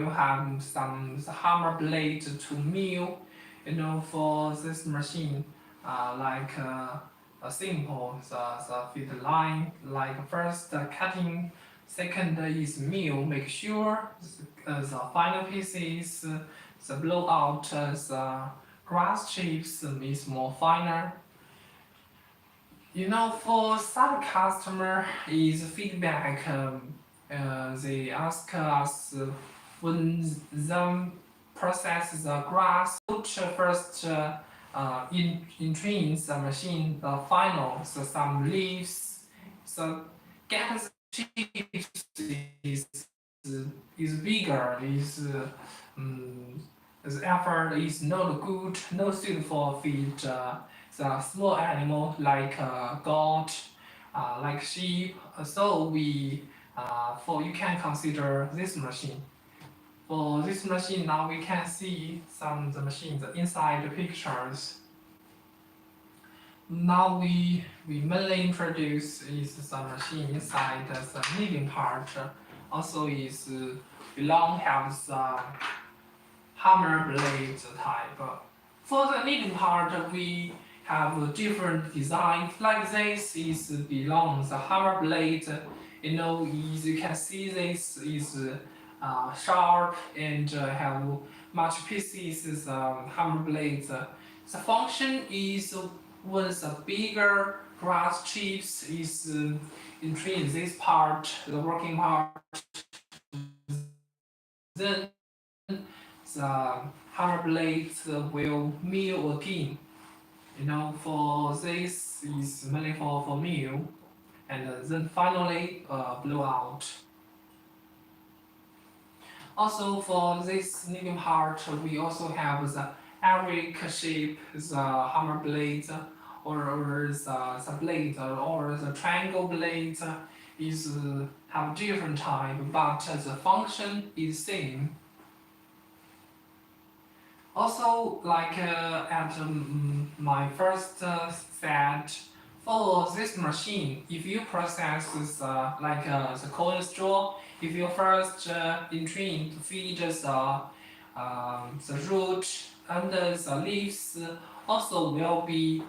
you have some hammer blade to mill. For this machine, a simple the feed line. Like first cutting, second is mill. Make sure the final pieces, the blowout, the grass chips is more finer. For some customer is feedback. They ask us when them process the grass. First in trains the machine the final so some leaves so get the chips is bigger um, the effort is not good no suit for feed the small animal like goat like sheep so we for you can consider this machine. For this machine, now we can see some of the machines inside the pictures. Now we mainly introduce is the machine inside the kneading part. Also is belong have the hammer blade type. For the kneading part, we have a different design. Like this is belongs the hammer blade. As you can see, this is sharp and have much pieces. Hammer blades. The function is when the bigger grass chips is in this part, the working part, then the hammer blades will mill again. For this is mainly for mill, and then finally blow out. Also for this kneading part, we also have the Eric shape, the hammer blade, or the blade, or the triangle blade is have different type, but the function is same. Also, like at my first said, for this machine, if you process this, the corn straw, if you first in train to feed the root and the leaves, also will be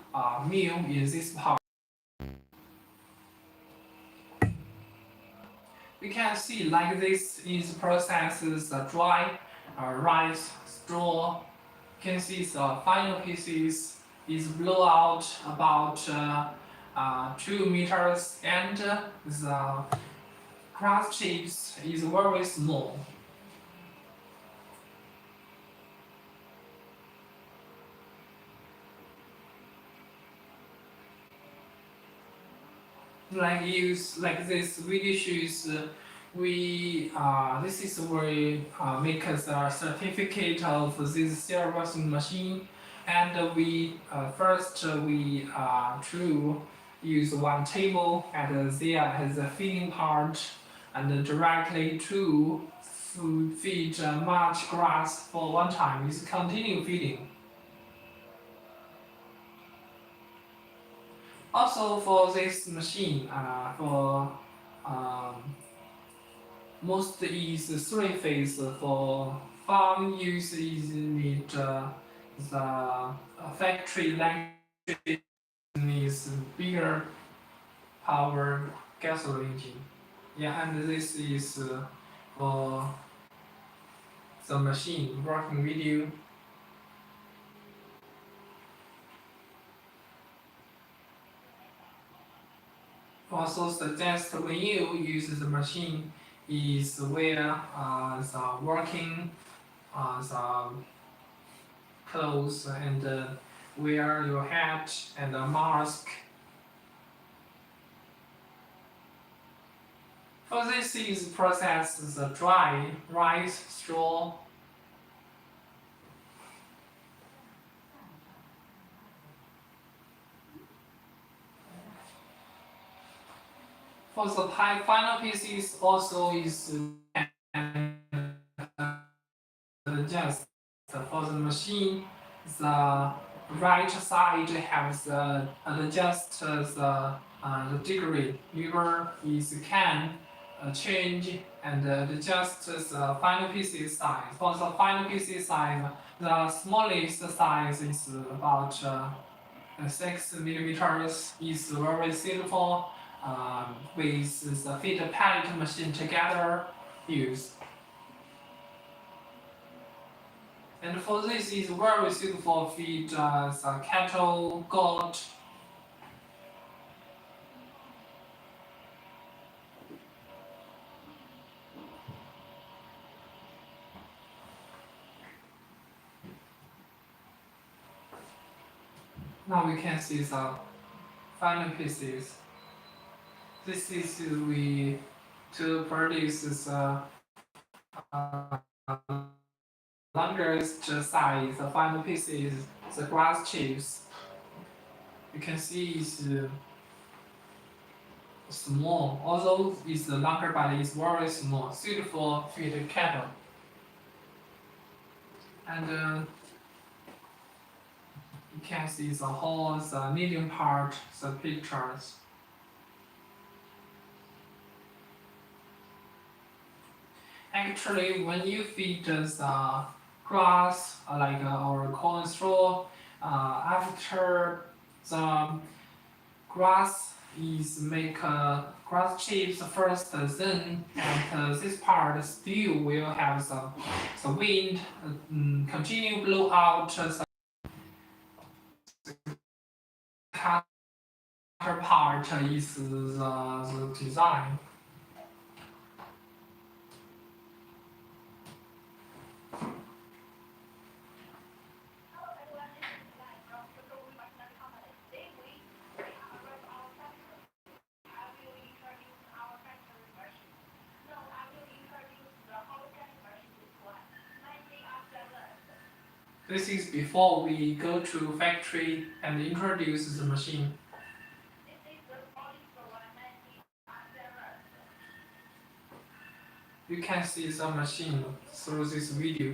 meal in this part. We can see like this is processes dry rice straw. You can see the final pieces is blow out about 2 meters and the grass chips is very small. Like this video shows we this is where make us a certificate of this serious machine and we first we to use one table and there has a feeding part and directly to feed much grass for one time is continue feeding. Also for this machine, for most is three phase. For farm use is need the factory electric is bigger power gasoline engine. Yeah, and this is for the machine working video. Also suggest when you use the machine is where the working the clothes and wear your hat and a mask. For this is process the dry rice straw. For the final pieces also is adjust for the machine. The right side has adjust the degree. Liver is can change and adjust the final pieces size. For the final pieces size, the smallest size is about 6 millimeters. Is very suitable with the feed pallet machine together use. And for this is very suitable feed the cattle, goat. Now we can see the final pieces. This is we to produce the longest size. The final piece is the grass chips. You can see it's small, although it's longer, but it's very small, suited for feed cattle. And you can see the whole, the medium part, the pictures. Actually, when you feed the grass, like or corn straw, after the grass is make grass chips first, then and this part still will have the wind continue blow out the cutter part is the design. This is before we go to factory and introduce the machine. You can see the machine through this video.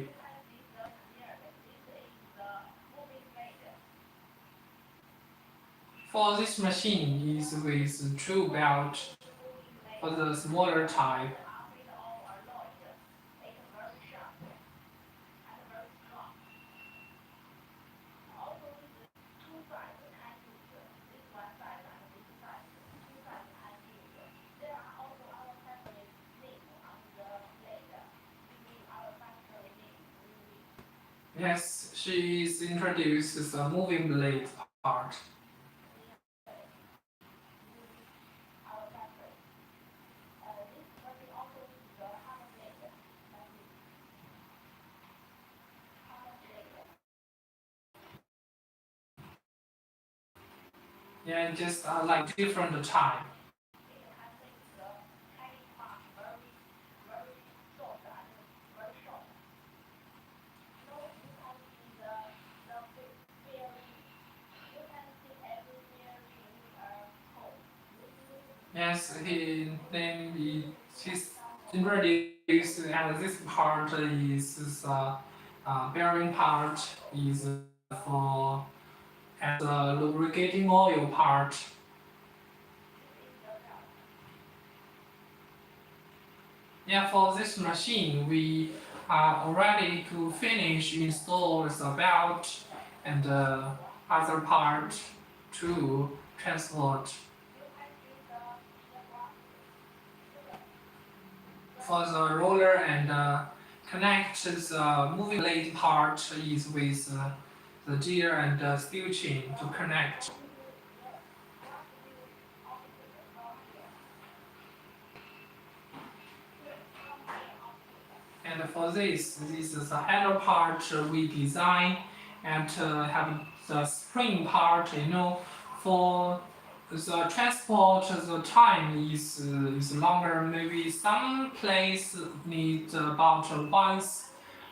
For this machine is with true belt for the smaller type. Yes, she is introduced the moving blade part. Yeah, just like different type. Yes, his introduced and this part is bearing part is for and the lubricating oil part. Yeah, for this machine we are ready to finish install the belt and other part to transport. For the roller and connect the moving blade part is with the gear and steel chain to connect. And for this is the handle part we design and have the spring part, for the transport the time is longer. Maybe some place need about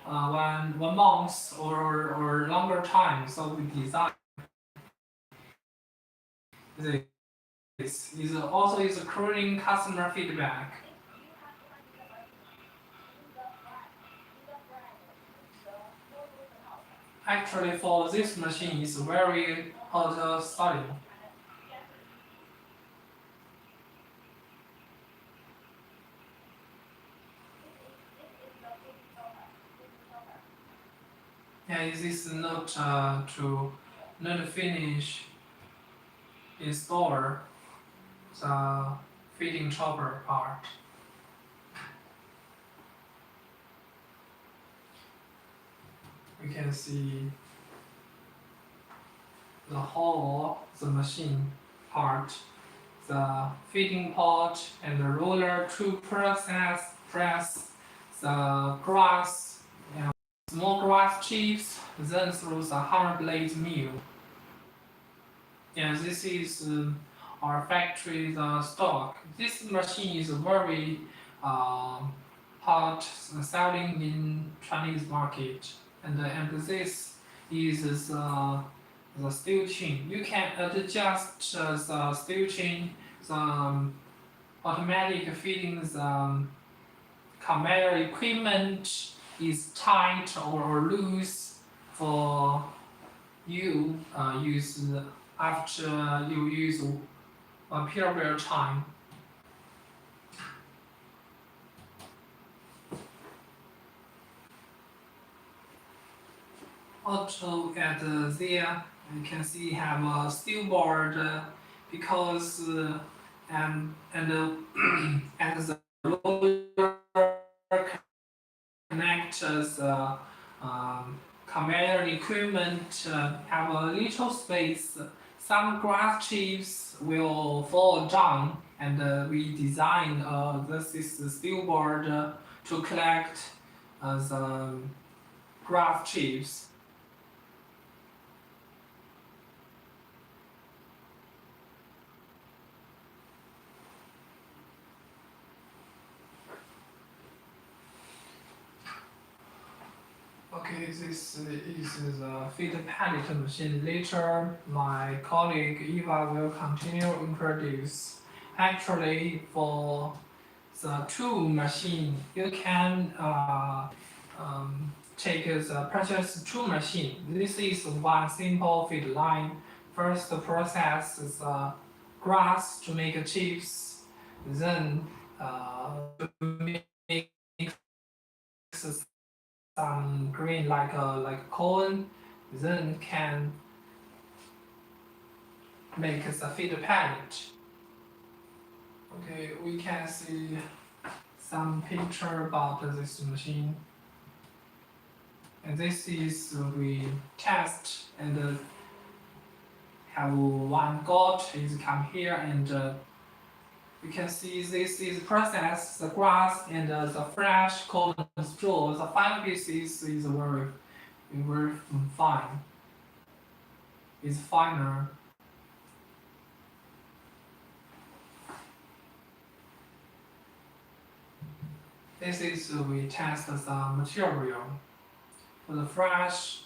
one month or longer time. So we design this is also is accruing customer feedback. Actually, for this machine is very hot study. Yeah, this is not to not finish install the feeding chopper part. We can see the whole the machine part, the feeding pot and the roller to press the grass and small grass chips, then through the hammer blade mill. Yeah, this is our factory's stock. This machine is very uh, hot selling in Chinese market, and this is the steel chain. You can adjust the steel chain, the automatic feeding, the conveyor equipment is tight or loose for you use after you use a period of time. Also at there you can see have a steel board because and and the roller connect the conveyor equipment have a little space. Some grass chips will fall down, and we designed this is the steel board to collect the grass chips. Okay, this is the feed pallet machine. Later, my colleague Eva will continue introduce. Actually, for the two machine, you can take the purchase two machine. This is one simple feed line. First, process the grass to make chips, then to make some green like corn, then can make the feed pallet. Okay, we can see some picture about this machine. And this is we test and have one goat is come here and you can see this is process the grass and the fresh corn straw. The final pieces is very fine. It's finer. This is we test the material. For the fresh,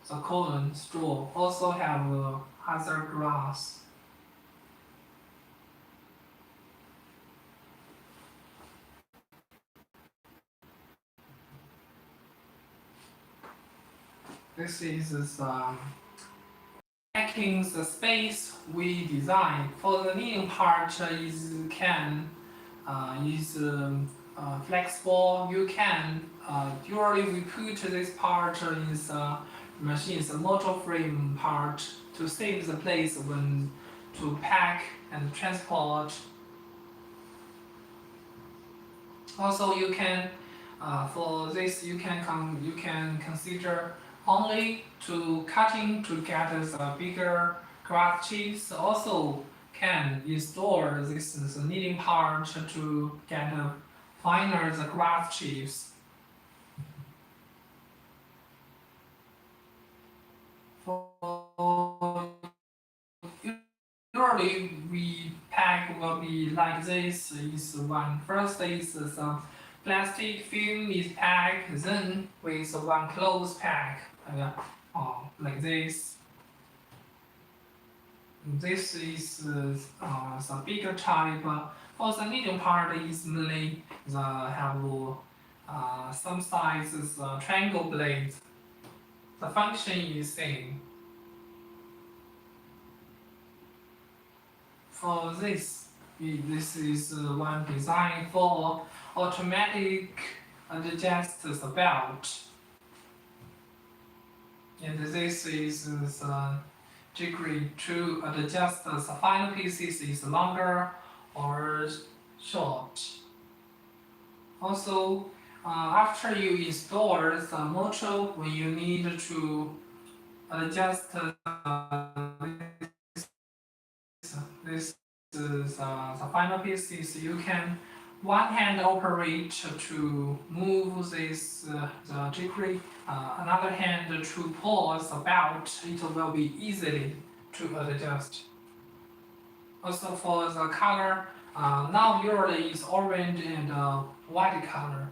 the corn straw also have other grass. This is packing the space we design. For the kneading part is can is flexible. You can usually we put this part in the machine's motor frame part to save the place when to pack and transport. Also, you can for this you can consider only to cutting to get the bigger grass chips. Also can install this the kneading part to get finer the grass chips. For usually we pack will be like this is one first is some plastic film is packed, then with one close pack like this. This is the bigger type. For the medium part is mainly the have some sizes triangle blades. The function is same. For this is one design for automatic adjust the belt. And this is the degree to adjust the final pieces is longer or short. Also, after you install the motor, when you need to adjust this is the final pieces, you can one hand operate to move this the degree, another hand to pull the belt. It will be easily to adjust. Also for the color, now usually is orange and white color.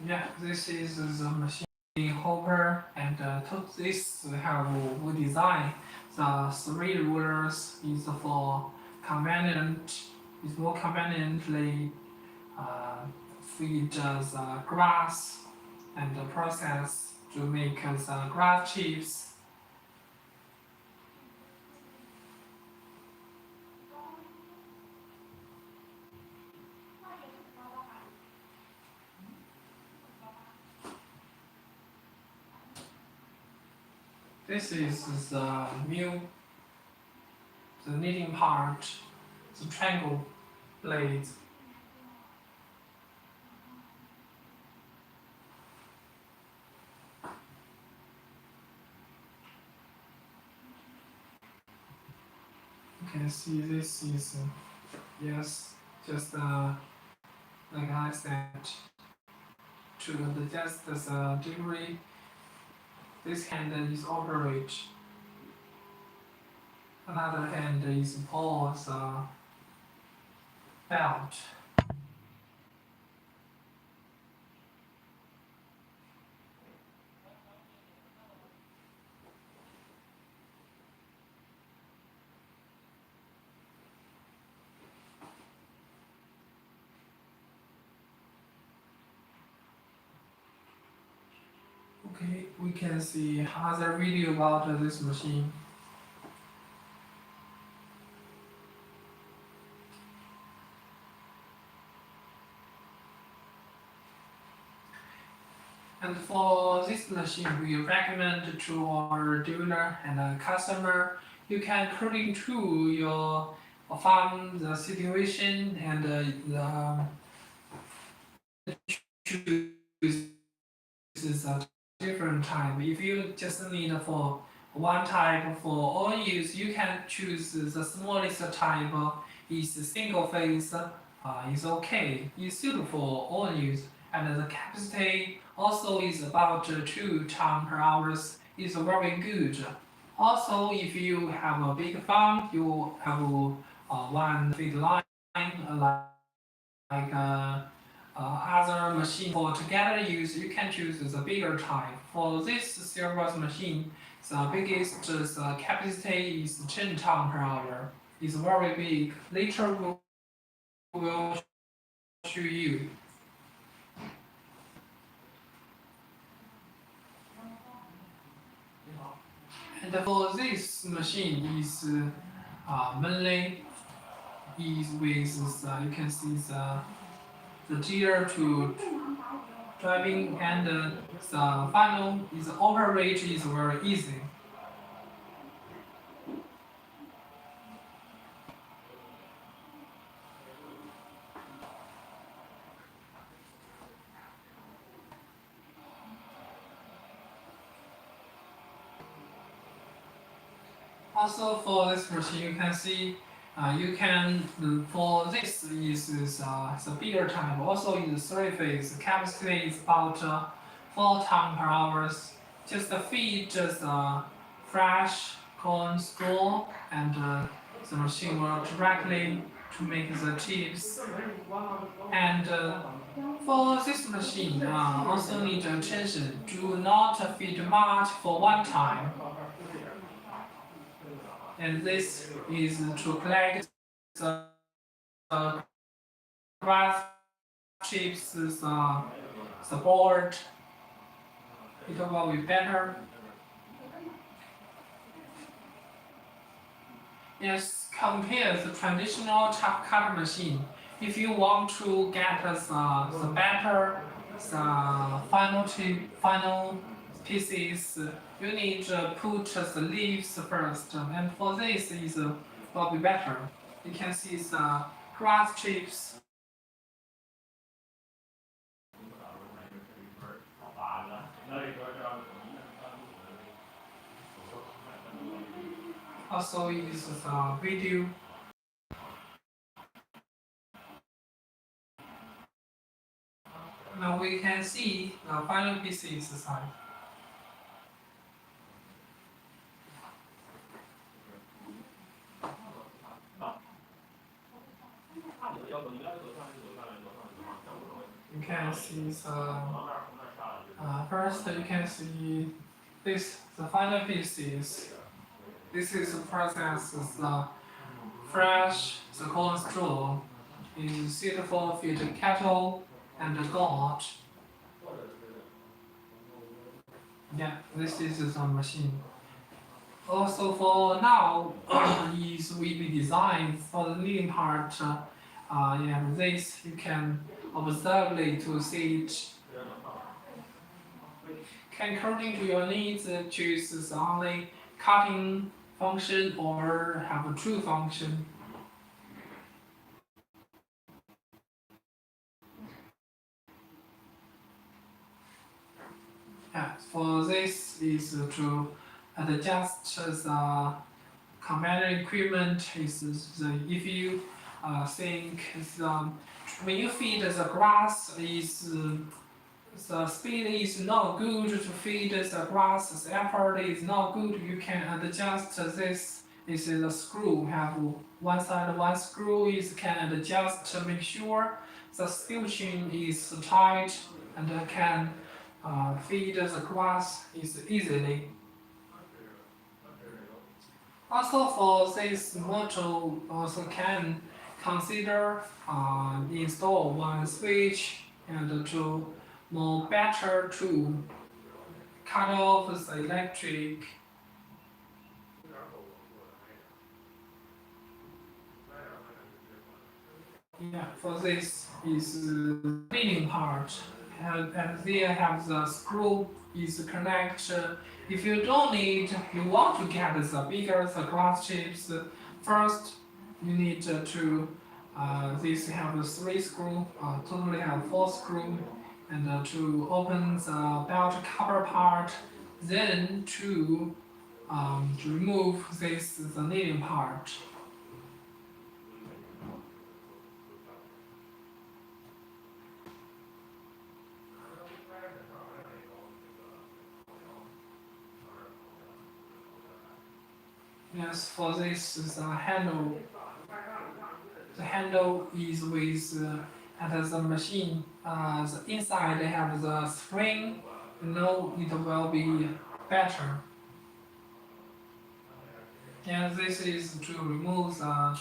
Yeah, this is the machine hopper, and this have wood design. The three rulers is for convenient, is more conveniently feed the grass and the process to make the grass chips. This is the mill, the kneading part, the triangle blades. You can see this is yes, just like I said, to adjust the degree. This hand is operate. Another hand is pull the belt. Okay, we can see other video about this machine. And for this machine, we recommend to our dealer and customer, you can according to your farm, the situation, and choose a different type. If you just need for one type for all use, you can choose the smallest type. Is single phase. Is okay. Is suitable for all use, and the capacity also is about 2 tons per hour. Is very good. Also, if you have a big farm, you have one feed line like other machine for together use, you can choose the bigger type. For this servos machine, the biggest capacity is 10 tons per hour. It's very big. Later will show you. And for this machine is mainly is with you can see the gear to driving, and the final is operate is very easy. Also for this machine, you can see you can for this is the bigger type. Also is three phase. Capacity is about 4 tons per hour. Just feed just fresh corn store, and the machine will directly to make the chips. And for this machine, also need attention. Do not feed much for one time. And this is to collect the grass chips, the board. It will be better. Yes, compare the traditional chaff cutter machine. If you want to get the better, the final pieces, you need to put the leaves first. And for this is will be better. You can see the grass chips. Also is the video. Now we can see the final pieces side. You can see the first you can see this the final pieces. This is the process the fresh the corn straw is suitable for feed cattle and goat. Yeah, this is the machine. Also for now is we design for the leading part. Yeah, this you can observe it to see it. According to your needs, choose the only cutting function or have a true function. Yeah, for this is to adjust the command equipment is the if you think the when you feed the grass is the speed is not good to feed the grass, the effort is not good, you can adjust this. This is a screw, have one side, one screw is can adjust to make sure the stitching is tight and can feed the grass is easily. Also for this module, also can consider install one switch and to more better to cut off the electric. Yeah, for this is the leading part, and there have the screw is connect. If you don't need, you want to get the bigger the glass chips. First, you need to this have 3 screw, totally have 4 screw, and to open the belt cover part, then to remove this the leading part. Yes, for this the handle. The handle is with at the machine. The inside they have the spring. You know it will be better. And this is to remove the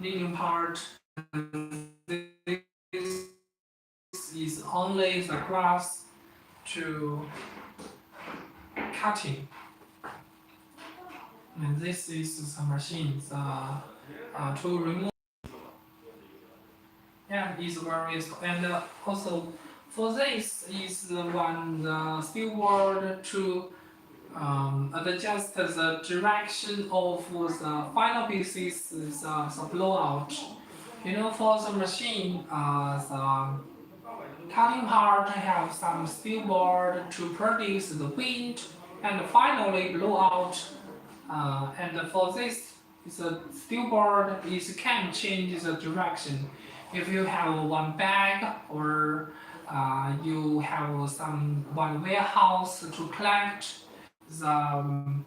leading part. This is only the grass to cutting. And this is the machine to remove. Yeah, is very and also for this is the one the steel board to adjust the direction of the final pieces the blowout. You know, for the machine, the cutting part have some steel board to produce the wind and finally blow out. And for this, the steel board is can change the direction. If you have one bag or you have some one warehouse to collect the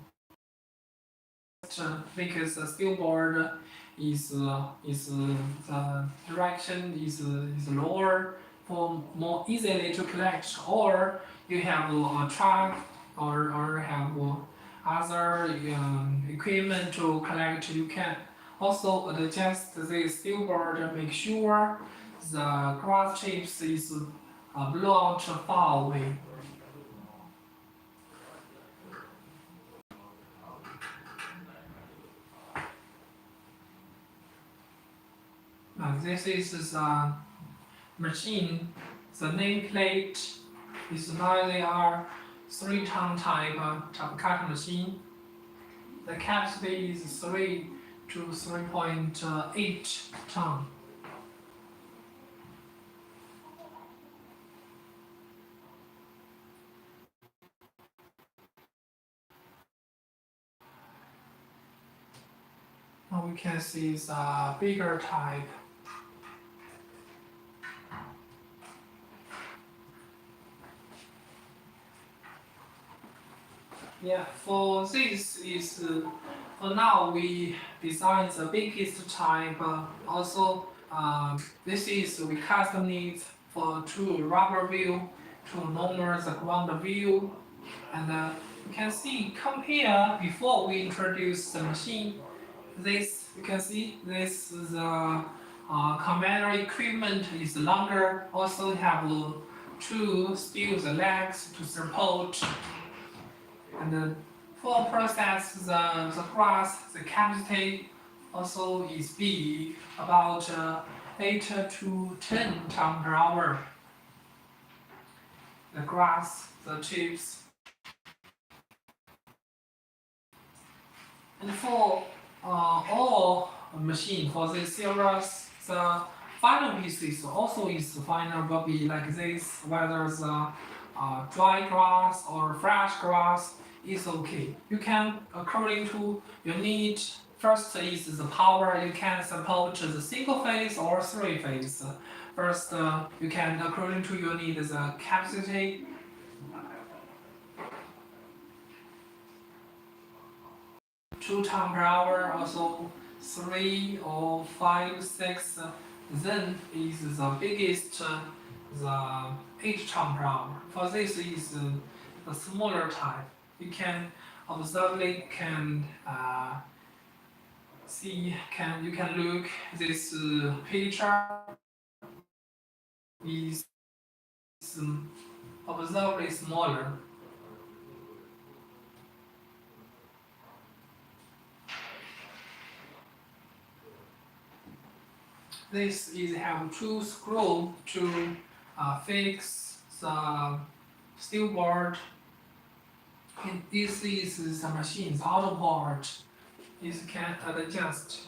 because the steel board the direction is lower for more easily to collect, or you have a truck or have other equipment to collect. You can also adjust the stillboard and make sure the grass chips is blow out far away. This is the machine. The nameplate is neither are 3-ton type cut machine. The capacity is 3 to 3.8 ton. Now we can see the bigger type. Yeah, for this is for now we design the biggest type. Also, this is we custom it for two rubber wheel to normal the ground wheel, and you can see compare before we introduce the machine. This you can see this the commander equipment is longer. Also have two steel legs to support. And for process the grass, the capacity also is big, about 8 to 10 ton per hour. The grass, the chips. And for all machine for this series, the final pieces also is final will be like this, whether the dry grass or fresh grass is okay. You can, according to your need, first is the power, you can support the single phase or 3-phase. First, you can, according to your need, the capacity. 2 ton per hour, also 3 or 5, 6. Then is the biggest, the 8 ton per hour. For this is the smaller type. You can observe it, can see, you can look this picture is observably smaller. This is have 2 screws to fix the steel board. And this is the machine's auto part. This can adjust.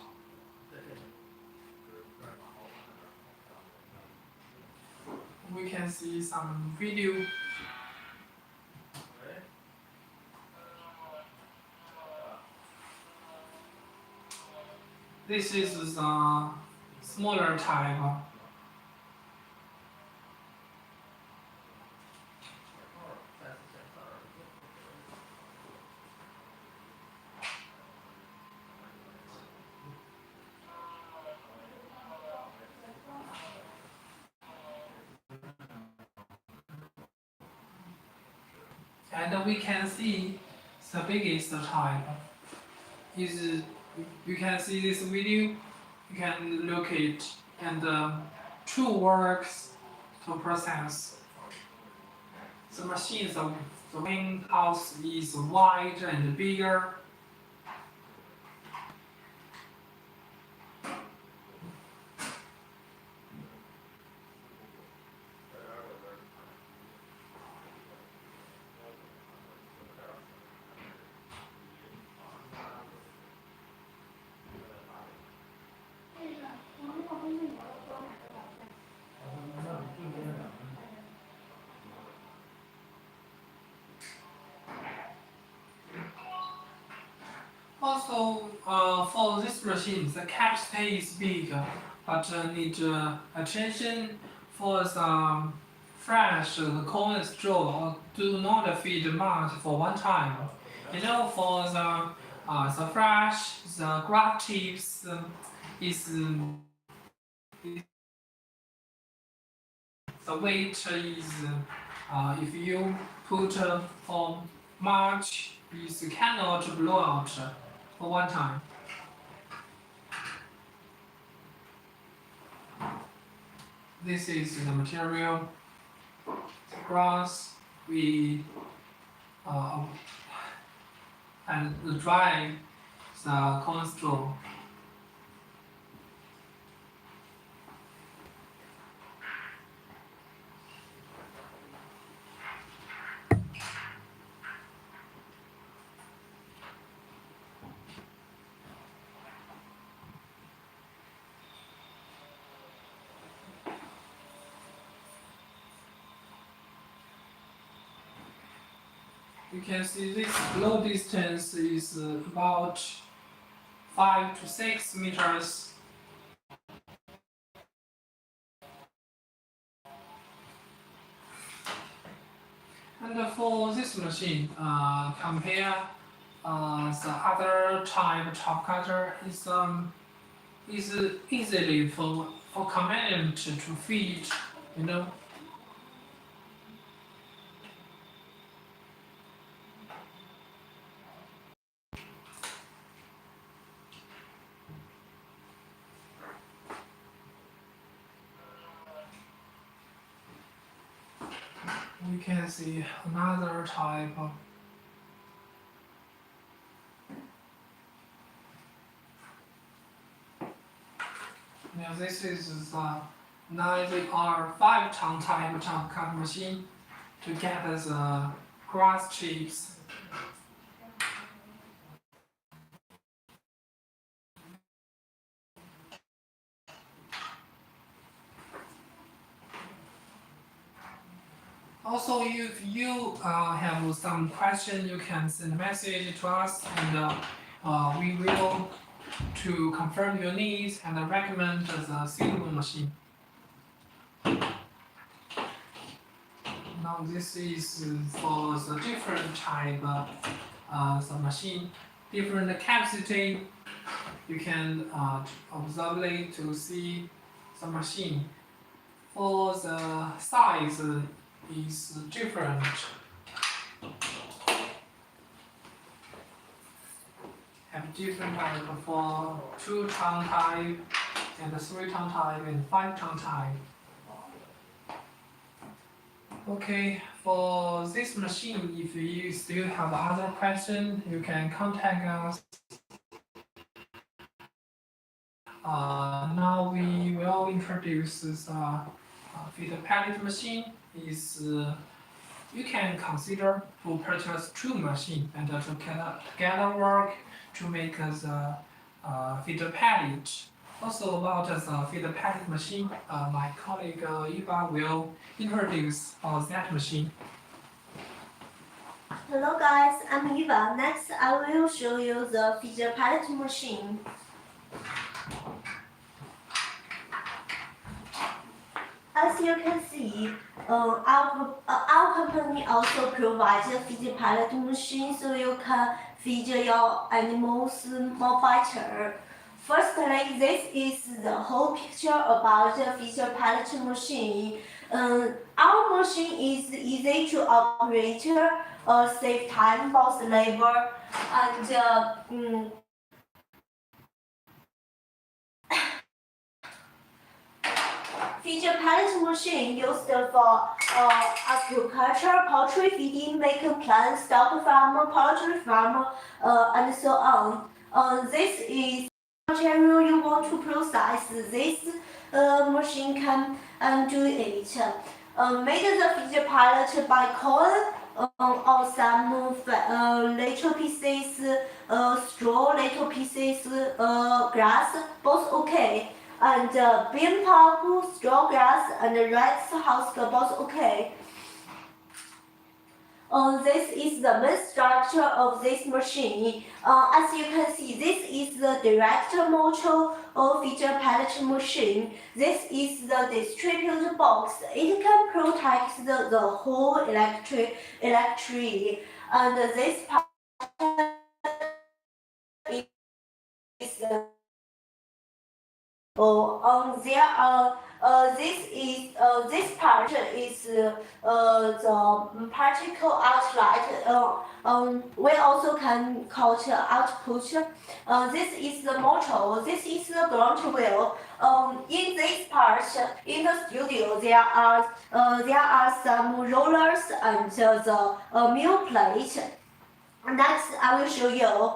We can see some video. This is the smaller type. And we can see the biggest type is, you can see this video, you can look it, and 2 works to process. The machine, the main house is wide and bigger. Also, for this machine, the capacity is big, but need attention for the fresh, the corn straw. Do not feed much for one time. You know, for the fresh, the grass chips, is the weight is if you put for much, is cannot blow out for one time. This is the material. The grass we and the dry the corn straw. You can see this flow distance is about 5 to 6 meters. And for this machine, compare the other type top cutter is easily for convenient to feed, you know. We can see another type of now this is the 9R5-ton type top cut machine to get the grass chips. Also, if you have some question, you can send a message to us, and we will to confirm your needs and recommend the suitable machine. Now this is for the different type the machine, different capacity. You can observe it to see the machine. For the size is different. Have different type for 2-ton type and 3-ton type and 5-ton type. Okay, for this machine, if you still have other questions, you can contact us. Now we will introduce the feed pallet machine. You can consider to purchase 2 machines and to together work to make the feed pallet. Also about the feed pallet machine, my colleague Eva will introduce that machine. Hello guys, I'm Eva. Next, I will show you the feed pallet machine. As you can see, our company also provides a feed pallet machine so you can feed your animals more better. Firstly, this is the whole picture about the feed pallet machine. Our machine is easy to operate, save time, both labor and feed pallet machine used for agriculture, poultry feeding, making plants, stock farm, poultry farm, and so on. This is material you want to process. This machine can do it. Made the feed pallet by corn or some little pieces, straw, little pieces, grass, both okay. And bean pulp, straw grass, and rice husk both okay. This is the main structure of this machine. As you can see, this is the direct motor feed pallet machine. This is the distributor box. It can protect the whole electric. And this part is There are this part is the particle outlet. We also can call it output. This is the motor. This is the ground wheel. In this part, in the studio, there are some rollers and the mill plate. Next, I will show you.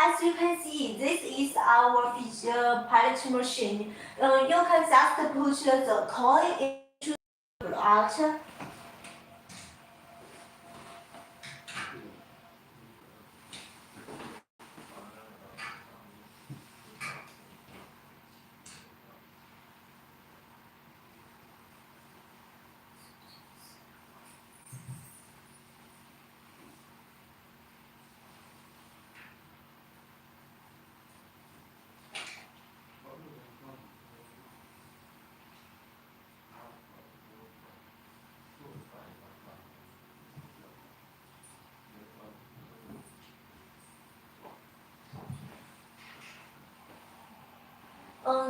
As you can see, this is our pilot machine. You can just put the coin into the plot.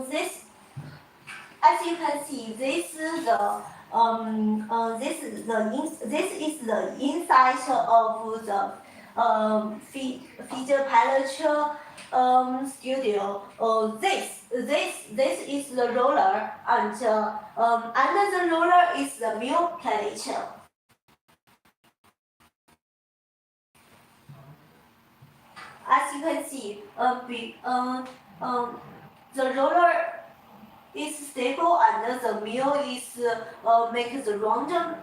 This, as you can see, this is the inside of the feature pilot studio. This is the roller, and under the roller is the mill plate. As you can see, the roller is stable and the mill is make the round and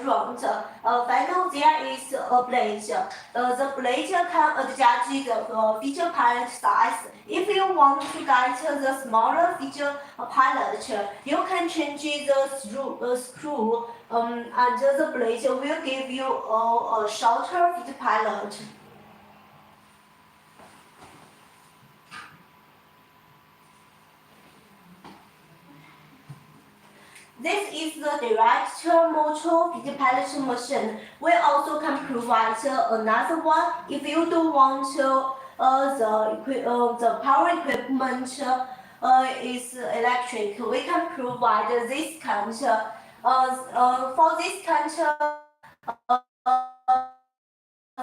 round. Finally, there is a blade. The blade can adjust the feature pilot size. If you want to get the smaller feature pilot, you can change the screw, and the blade will give you a shorter feature pilot. This is the direct motor feed pilot machine. We also can provide another one if you don't want the power equipment is electric. We can provide this kind. For this kind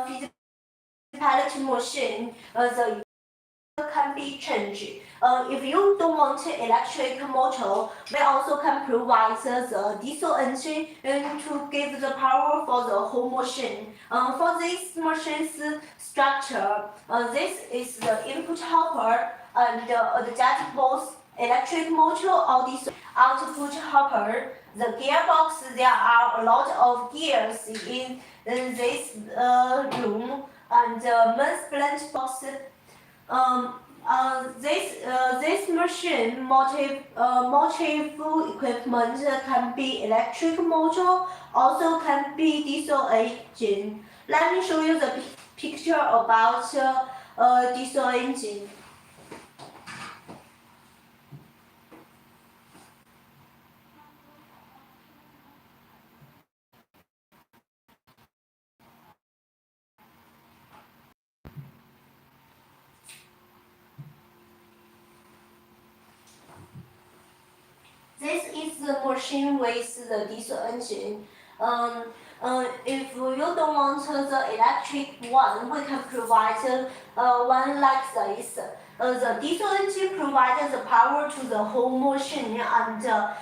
feed pilot machine, the can be changed. If you don't want electric motor, we also can provide the diesel engine to give the power for the whole machine. For this machine's structure, this is the input hopper and adjust both electric motor or diesel output hopper. The gearbox, there are a lot of gears in this room, and the main splint box. This machine motive equipment can be electric motor, also can be diesel engine. Let me show you the picture about diesel engine. This is the machine with the diesel engine. If you don't want the electric one, we can provide one like this. The diesel engine provides the power to the whole machine, and the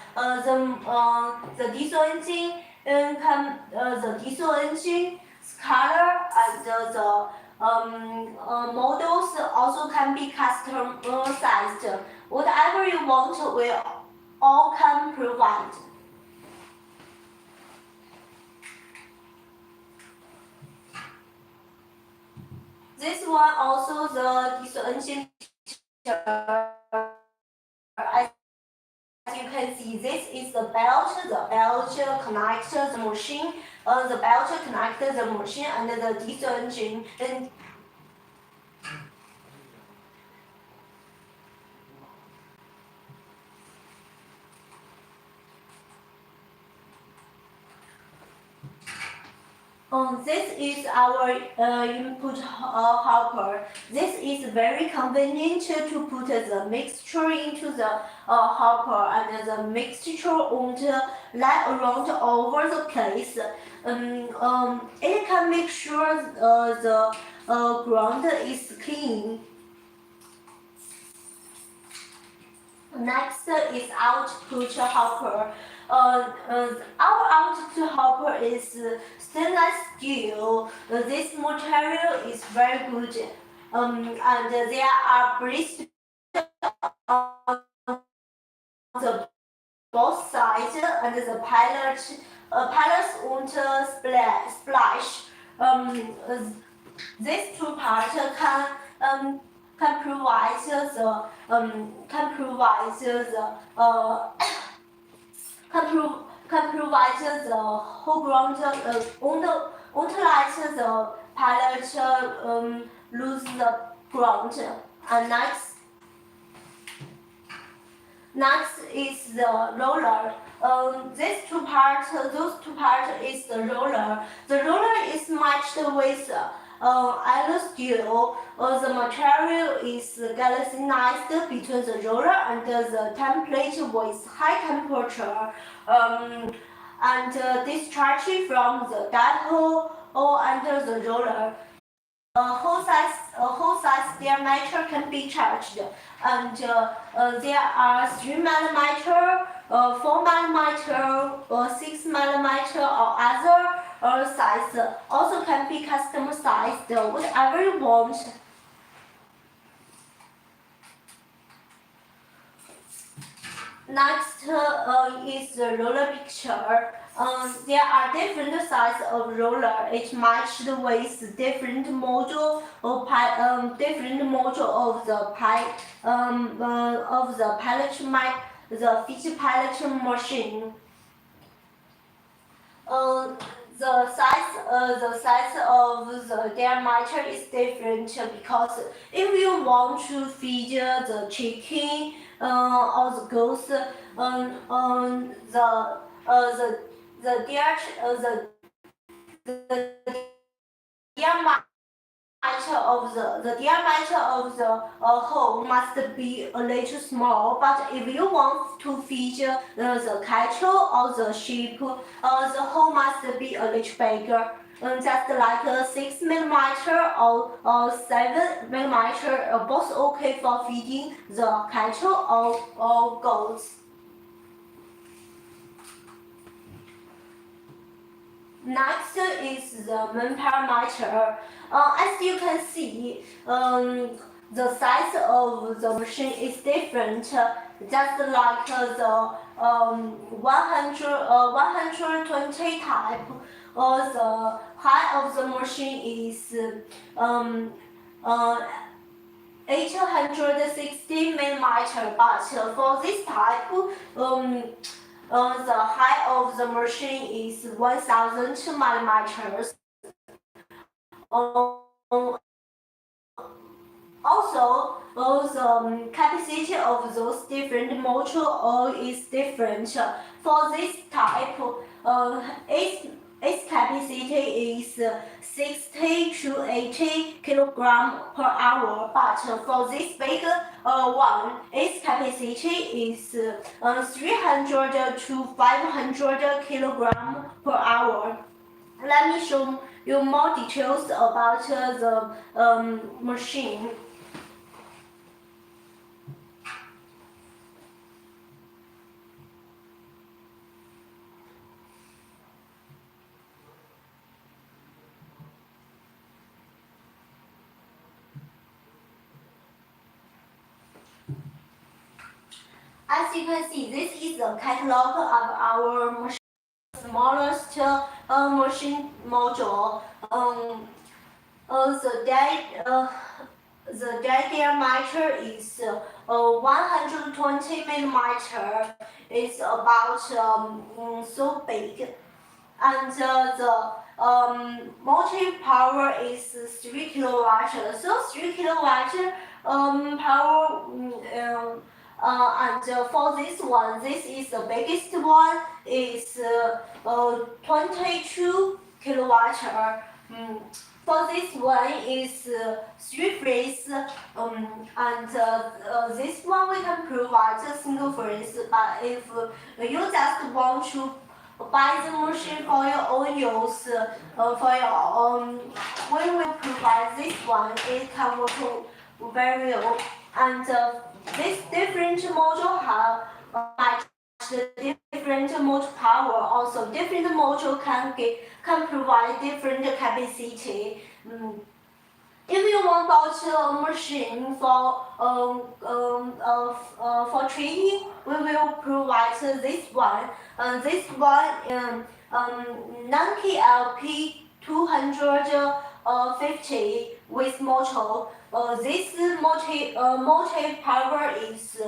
diesel engine the diesel engine color and the models also can be customized. Whatever you want, we all can provide. This one also the diesel engine. As you can see, see, this is the belt connects the machine, the belt connects the machine and the diesel engine. And this is our input hopper. This is very convenient to put the mixture into the hopper, and the mixture won't lie around over the place. It can make sure the ground is clean. Next is output hopper. Our output hopper is stainless steel. This material is very good, and there are blisters on the both sides, and the pellets won't splash. These two parts can provide the whole ground won't let the pilot lose the ground. And next is the roller. Those two parts is the roller. The roller is matched with iron steel. The material is galvanized between the roller and the template with high temperature, and discharged from the depot or under the roller. A whole size diameter can be charged, and there are 3 mm, 4 mm, 6 mm, or other size. Also can be customized, whatever you want. Next is the roller picture. There are different sizes of roller. It matched with different model of the feature pallet machine. The size of the diameter is different because if you want to feed the chicken or the goose, the diameter of the hole must be a little small, but if you want to feed the cattle or the sheep, the hole must be a little bigger. Just like 6 mm or 7 mm, both okay for feeding the cattle or goats. Next is the main parameter. As you can see, the size of the machine is different. Just like the 120 type, the height of the machine is 860 mm. But for this type, the height of the machine is 1000 millimeters. Also, the capacity of those different motor oil is different. For this type, its capacity is 60 to 80 kilogram per hour. But for this big one, its capacity is 300 to 500 kilogram per hour. Let me show you more details about the machine. As you can see, this is the catalog of our machine. Smallest machine module. the diameter is 120 millimeter. It's about so big, and the motive power is 3 kilowatt. So 3 kilowatt power. And for this one, this is the biggest one. Is 22 kilowatt. For this one is 3 phase, and this one we can provide a single phase. But if you just want to buy the machine for your own use, we will provide this one. It can work very well, and this different module have the different motor power. Also, different module can provide different capacity. If you want about a machine for training, we will provide this one. This one 90 LP 250 with motor. This motive power is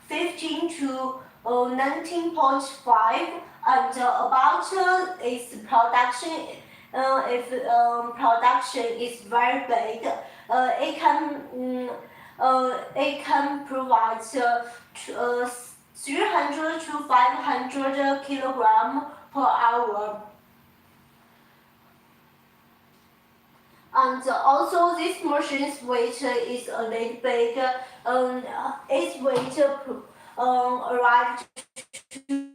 15 to 19.5, and about its production. If production is very big, it can provide 300 to 500 kilogram per hour. And also this machine's weight is a little big. Its weight arrived to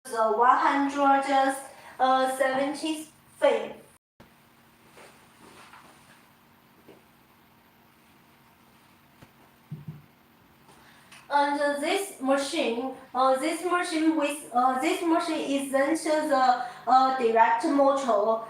the 175. And this machine isn't the direct motor.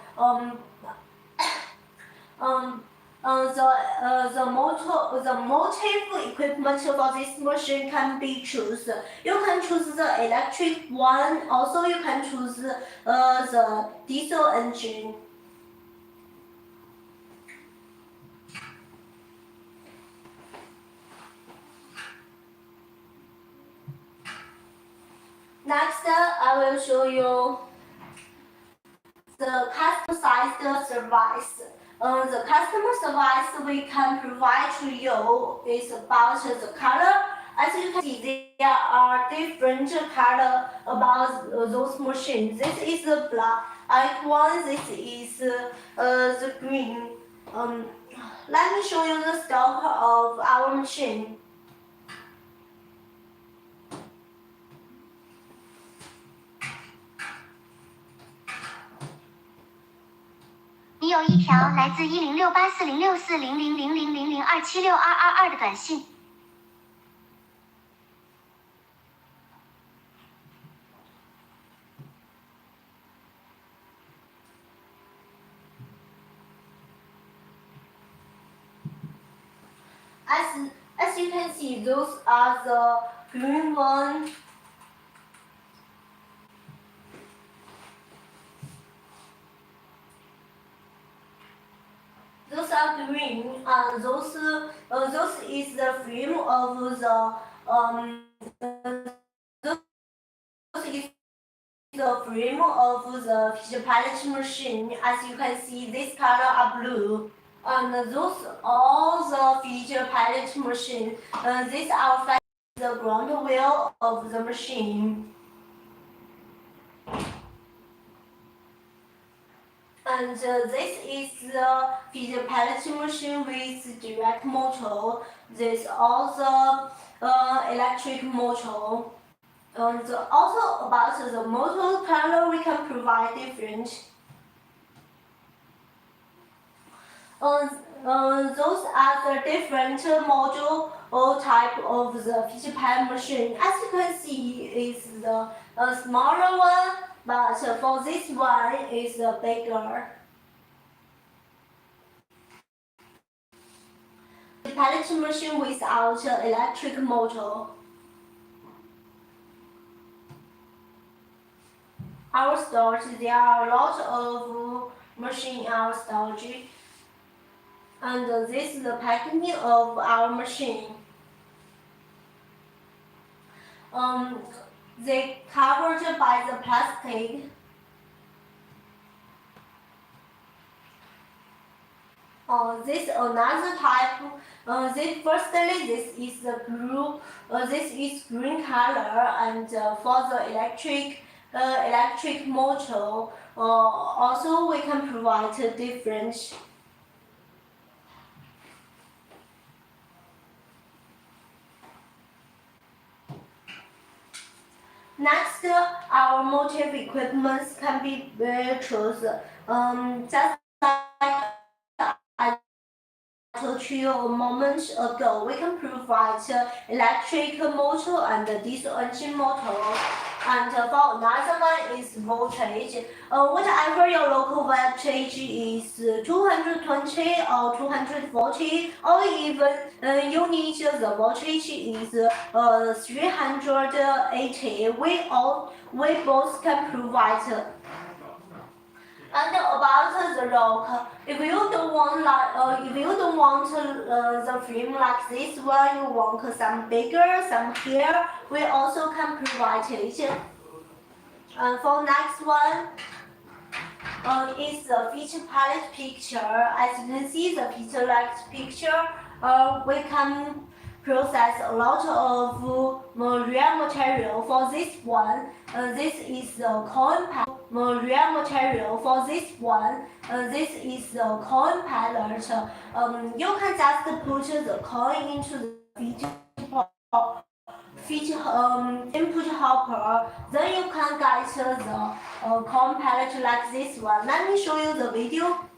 The motive equipment for this machine can be choose. You can choose the electric one. Also, you can choose the diesel engine. Next, I will show you the customized service. The customer service we can provide to you is about the color. As you can see, there are different color about those machines. This is the black one. This is the green. Let me show you the stock of our machine. 你有一条来自10684064000002762222的短信。As you can see, those are the green one. Those are green, and those is the frame of the those is the frame of the feature palette machine. As you can see, this color are blue, and those all the feature palette machine. This outside the ground wheel of the machine. And this is the feeder pallet machine with direct motor. This also electric motor. And also about the motor color, we can provide different. Those are the different module or type of the feature pallet machine. As you can see, is the smaller one. But for this one is bigger. The pallet machine without electric motor. Our storage, there are a lot of machines in our storage. And this is the packaging of our machine. They covered by the plastic. This another type. This is the blue. This is green color, and for the electric motor. Also, we can provide different. Next, our motive equipment can be chosen. Just like I told you a moment ago, we can provide electric motor and diesel engine motor. And for another one is voltage. Whatever your local voltage is 220 or 240, or even you need the voltage is 380. We both can provide. And about the rock, if you don't want the frame like this one, you want some bigger, some here, we also can provide it. And for next one, is the feature palette picture. As you can see, the feature palette picture, we can process a lot of real material. For this one, this is the coin palette. Real material. For this one, this is the coin palette. You can just put the coin into the input hopper, then you can get the coin palette like this one. Let me show you the video.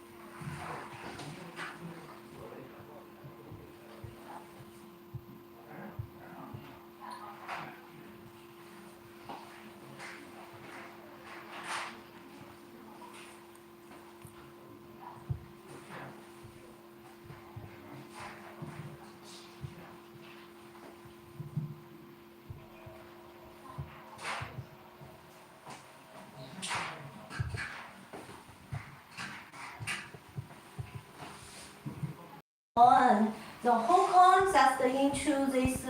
The whole coin just into this